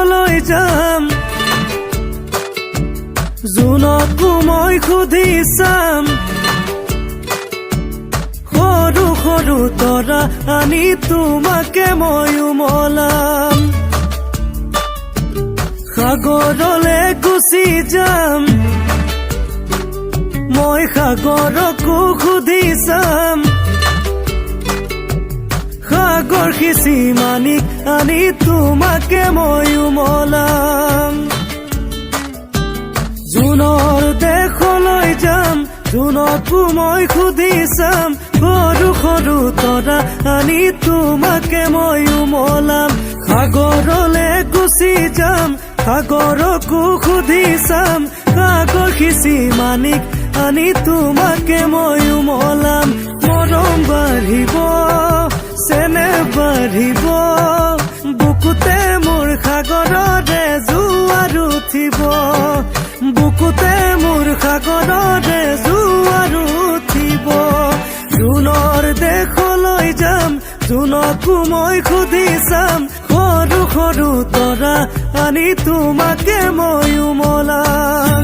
দেশলৈ যাম জোনকো মই সুধি চাম সৰু সৰু তৰা আনি তোমাকে মই উমলাম সাগৰলে গুচি যাম মই সাগৰকো সুধি চাম সাগৰ সিঁচি মানিক আনি তোমাকে মই উমলাম জোনৰ দেশলৈ যাম জোনকো মই সুধি চাম সৰু সৰু তৰা আনি তোমাকে মই উমলাম সাগৰলে গুচি যাম সাগৰকো সুধি চাম সাগৰ সিঁচি মানিক আনি তোমাকে মই উমলাম মৰম বাঢ়িব চেনেহ বাঢ়িব বুকুতে মোৰ সাগৰৰে জোৱাৰ উঠিব বুকুতে মোৰ সাগৰৰে জোৱাৰ উঠিব জোনৰ দেশলৈ যাম জোনকো মই সুধি চাম সৰু সৰু তৰা আনি তোমাকে মই উমলাম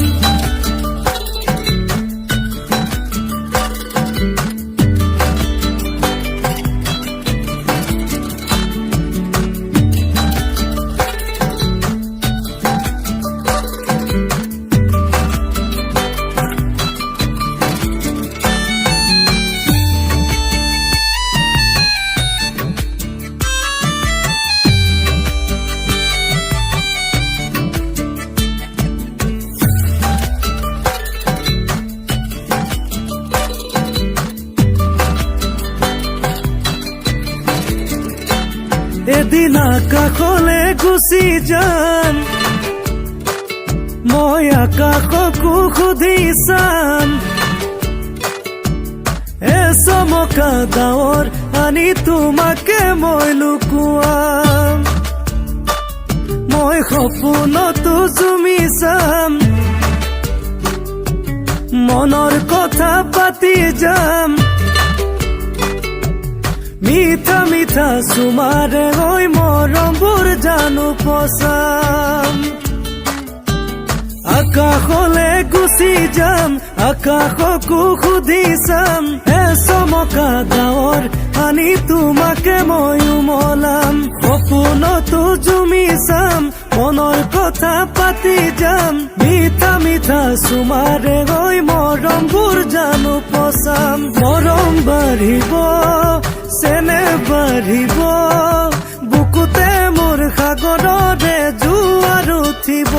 এদিন আকাশলে গুচি যাম মই আকাশকো সুধি চাম চমকা ডাৱৰ আনি তোমাকে মই লুকুৱাম মই সপোনতো জুমি চাম মনৰ কথা পাতি যাম মিঠা মিঠা চুমাৰে হৈ মৰমবোৰ জানো পচাম আকাশলে গুচি যাম আকাশকো সুধি চাম চমকা ডাৱৰ আনি তোমাকে মই উমলাম সপোনতো জুমি চাম মনৰ কথা পাতি যাম মিঠা মিঠা চুমাৰে হৈ মৰমবোৰ জানো পচাম মৰম বাঢ়িব চেনেহ বাঢ়িব বুকুতে মোৰ সাগৰৰে জোৱাৰ উঠিব